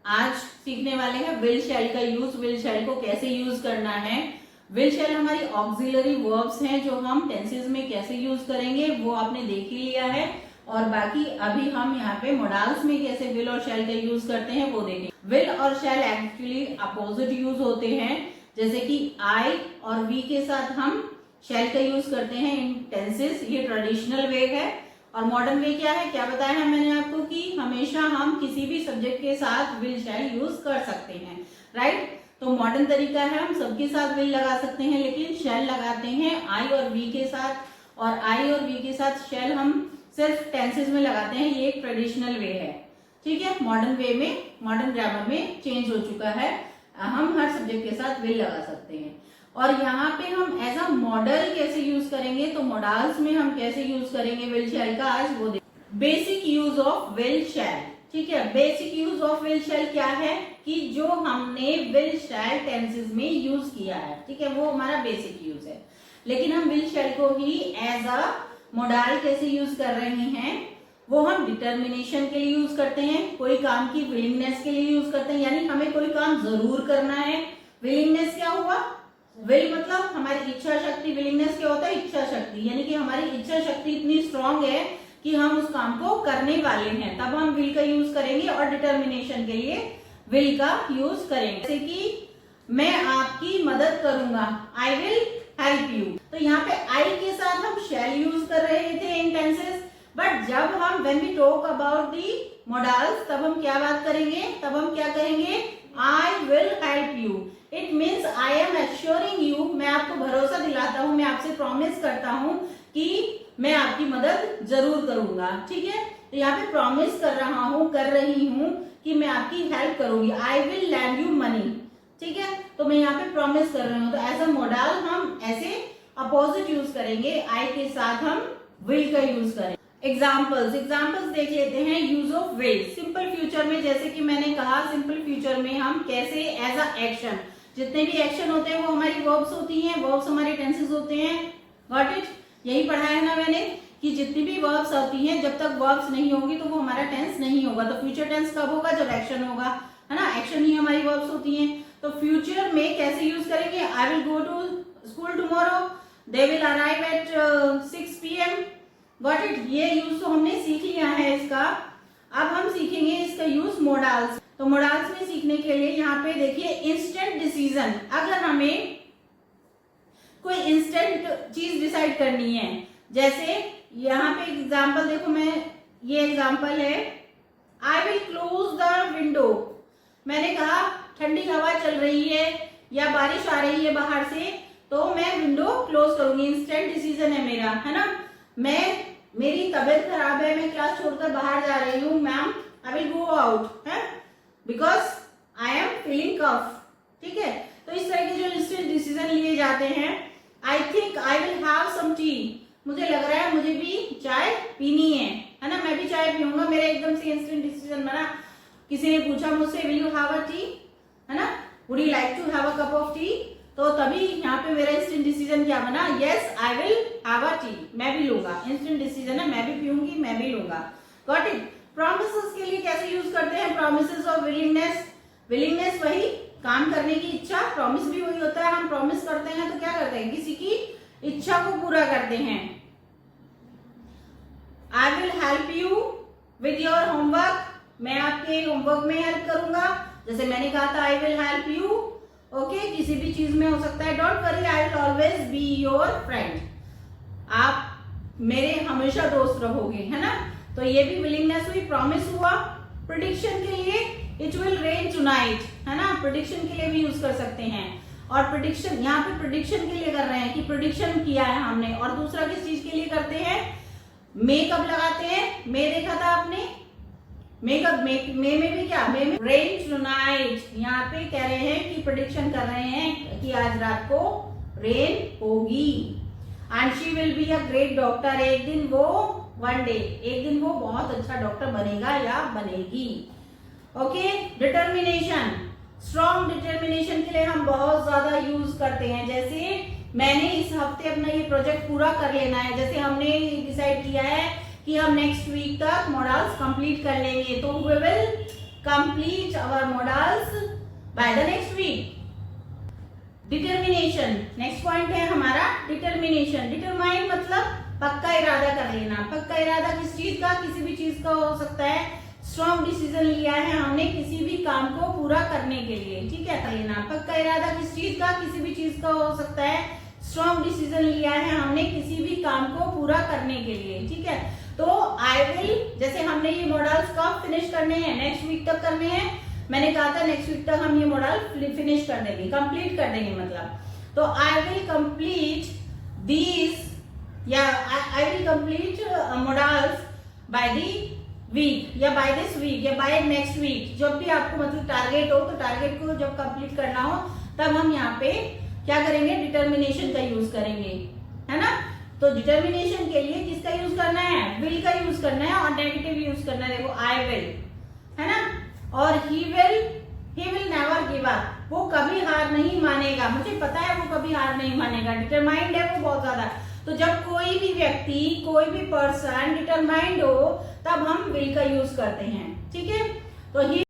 आज सीखने वाले हैं विल शैल का यूज, विल शैल को कैसे यूज करना है। विल शैल हमारी ऑक्सिलरी वर्ब्स हैं जो हम टेंसेस में कैसे यूज करेंगे वो आपने देख ही लिया है, और बाकी अभी हम यहाँ पे मोडाल्स में कैसे विल और शैल का यूज करते हैं वो देखेंगे। विल और शैल एक्चुअली अपोजिट यूज होते हैं, जैसे कि आई और वी के साथ हम शैल का यूज करते हैं इन टेंसेस, ये ट्रेडिशनल वे है। और मॉडर्न वे क्या है, क्या बताया है मैंने आपको कि हमेशा हम किसी भी सब्जेक्ट के साथ विल शैल यूज कर सकते हैं, राइट। तो मॉडर्न तरीका है हम सबके साथ विल लगा सकते हैं, लेकिन शैल लगाते हैं आई और वी के साथ, और आई और वी के साथ शैल हम सिर्फ टेंसेस में लगाते हैं। ये एक ट्रेडिशनल वे है, ठीक है। मॉडर्न वे में, मॉडर्न ग्रामर में चेंज हो चुका है, हम हर सब्जेक्ट के साथ विल लगा सकते हैं। और यहाँ पे हम एज अ मॉडल कैसे यूज करेंगे, तो मॉडल्स में हम कैसे यूज करेंगे विल शैल का, आज वो देखेंगे। बेसिक यूज ऑफ विल शैल, ठीक है। बेसिक यूज ऑफ विल शैल क्या है कि जो हमने विल शैल टेंसेस में यूज किया है, ठीक है, वो हमारा बेसिक यूज है। लेकिन हम विल शैल को ही एज अ मॉडल कैसे यूज कर रहे हैं, वो हम डिटर्मिनेशन के लिए यूज करते हैं, कोई काम की विलिंगनेस के लिए यूज करते हैं, यानी हमें कोई काम जरूर करना है। विलिंगनेस क्या हुआ, विल मतलब हमारी इच्छा शक्ति, विलिंगनेस क्या होता है, इच्छा शक्ति, यानी कि हमारी इच्छा शक्ति इतनी स्ट्रांग है कि हम उस काम को करने वाले हैं, तब हम विल का यूज करेंगे। और डिटर्मिनेशन के लिए विल का यूज करेंगे, जैसे कि मैं आपकी मदद करूंगा, आई विल हेल्प यू। तो यहाँ पे आई के साथ हम शैल यूज कर रहे थे इन टेंसेस, बट जब हम when we talk about the models, तब हम क्या बात करेंगे, तब हम क्या कहेंगे, I will help you. It means I am assuring you, मैं आपको भरोसा दिलाता हूं, मैं आपसे प्रॉमिस करता हूं कि मैं आपकी मदद जरूर करूंगा, ठीक है। तो यहाँ पे प्रॉमिस कर रहा हूं, कर रही हूं कि मैं आपकी हेल्प करूंगी, I will land you money, ठीक है। तो मैं यहाँ पे प्रॉमिस कर रही हूँ, तो एज अ मॉडल हम ऐसे अपोजिट यूज करेंगे, आई के साथ हम विल का यूज करेंगे। एग्जाम्पल्स देख लेते हैं use of will. Simple future में, जैसे कि मैंने कहा, सिंपल फ्यूचर में हम कैसे एज अ एक्शन, जितने भी एक्शन होते हैं वो हमारी वर्ब्स होती हैं, वर्ब्स हमारे टेंसेस होते हैं, गॉट इट। यही पढ़ा है ना मैंने कि जितनी भी वर्ब्स होती हैं, जब तक वर्ब्स नहीं होगी तो वो हमारा टेंस नहीं होगा। तो फ्यूचर टेंस कब होगा, जब एक्शन होगा, है ना, एक्शन ही हमारी वर्ब्स होती हैं। तो फ्यूचर में कैसे यूज करेंगे, I will go to school tomorrow, they will arrive at 6 PM, got it. ये यूज तो हमने सीख लिया है इसका। अब हम सीखेंगे इसका यूज मॉडल्स। तो मॉडल्स में सीखने के लिए यहाँ पे देखिए, इंस्टेंट डिसीजन, अगर हमें कोई इंस्टेंट चीज डिसाइड करनी है, जैसे यहाँ पे एग्जांपल देखो, मैं ये एग्जांपल है, I will close the window. मैंने कहा ठंडी हवा चल रही है या बारिश आ रही है बाहर से, तो मैं विंडो क्लोज करूंगी। इंस्टेंट डिसीजन है मेरा, है ना। मेरी तबीयत खराब है, मैं क्लास छोड़कर बाहर जा रही हूँ, ma'am I will go out, है, बिकॉज आई एम फीलिंग कफ, ठीक है। तो इस तरह के जो इंस्टेंट डिसीजन लिए जाते हैं, I think I will have some tea, मुझे लग रहा है मुझे भी चाय पीनी है ना, मैं भी चाय पीऊंगा। मेरा एकदम से इंस्टेंट डिसीजन बना, किसी ने पूछा मुझसे will you have a tea, है ना, would you like to have a cup of tea, तो तभी यहाँ पे मेरा इंस्टेंट डिसीजन क्या बना, yes I will have a tea, मैं भी लूंगा। इंस्टेंट डिसीजन है, मैं भी पीऊंगी, मैं भी लूंगा, गॉट इट। प्रॉमिसेस के लिए कैसे यूज करते हैं, प्रॉमिसेस और विलिंगनेस। विलिंगनेस वही काम करने की इच्छा, प्रॉमिस भी वही होता है, हम प्रॉमिस करते हैं तो क्या करते हैं, किसी की इच्छा को पूरा करते हैं। आई will help you with your homework, मैं आपके होमवर्क में हेल्प करूंगा, जैसे मैंने कहा था आई विल हेल्प यू, ओके, किसी भी चीज में हो सकता है। Don't worry I will always be your friend, आप मेरे हमेशा दोस्त रहोगे, है ना। तो ये भी विलिंगनेस हुई, प्रॉमिस हुआ। प्रेडिक्शन के लिए इट विल रेन टुनाइट, है ना, प्रेडिक्शन के लिए भी यूज कर सकते हैं। और प्रेडिक्शन यहाँ पे प्रेडिक्शन के लिए कर रहे हैं कि प्रेडिक्शन किया है हमने। और दूसरा किस चीज के लिए करते हैं, मे कब लगाते हैं, मे देखा था आपने, मे कब, मे में भी क्या, मे में रेन टुनाइट, यहाँ पे कह रहे हैं कि प्रेडिक्शन कर रहे हैं कि आज रात को रेन होगी। And she will be a great doctor, एक दिन वो, वन डे, एक दिन वो बहुत अच्छा डॉक्टर बनेगा या बनेगी, ओके। डिटर्मिनेशन, स्ट्रॉन्ग डिटर्मिनेशन के लिए हम बहुत ज्यादा यूज करते हैं, जैसे मैंने इस हफ्ते अपना ये प्रोजेक्ट पूरा कर लेना है, जैसे हमने डिसाइड किया है कि हम नेक्स्ट वीक तक मॉडल्स कंप्लीट कर लेंगे, तो we will complete our models by the next week. Determination, next point है हमारा डिटर्मिनेशन। डिटरमाइन मतलब पक्का इरादा कर लेना। पक्का इरादा किस चीज का? किसी भी चीज का हो सकता है। स्ट्रॉन्ग डिसीजन लिया है हमने किसी भी काम को पूरा करने के लिए, ठीक है, कर लेना। पक्का इरादा किस चीज का? किसी भी चीज का हो सकता है। स्ट्रॉन्ग डिसीजन लिया है हमने किसी भी काम को पूरा करने के लिए, ठीक है। तो आई विल, जैसे हमने ये मॉडल्स कब फिनिश करने हैं? नेक्स्ट वीक तक करने हैं। मैंने कहा था नेक्स्ट वीक तक हम ये मॉडल फिनिश कर देंगे, कंप्लीट कर देंगे मतलब। तो आई विल कंप्लीट दीज या I will complete models by the week या बाय दिस वीक या बाय नेक्स्ट वीक। जब भी आपको मतलब टारगेट हो, तो टारगेट को जब कंप्लीट करना हो तब हम यहाँ पे क्या करेंगे? डिटर्मिनेशन का यूज करेंगे, है ना। तो डिटर्मिनेशन के लिए किसका यूज करना है? विल का यूज करना है और नेगेटिव यूज करना है। देखो आई विल, है ना। और he will never give up, वो कभी हार नहीं मानेगा। मुझे पता है वो कभी हार नहीं मानेगा। डिटरमाइंड है वो बहुत ज्यादा। तो जब कोई भी व्यक्ति, कोई भी पर्सन डिटरमाइंड हो तब हम विल का यूज करते हैं, ठीक है। तो ही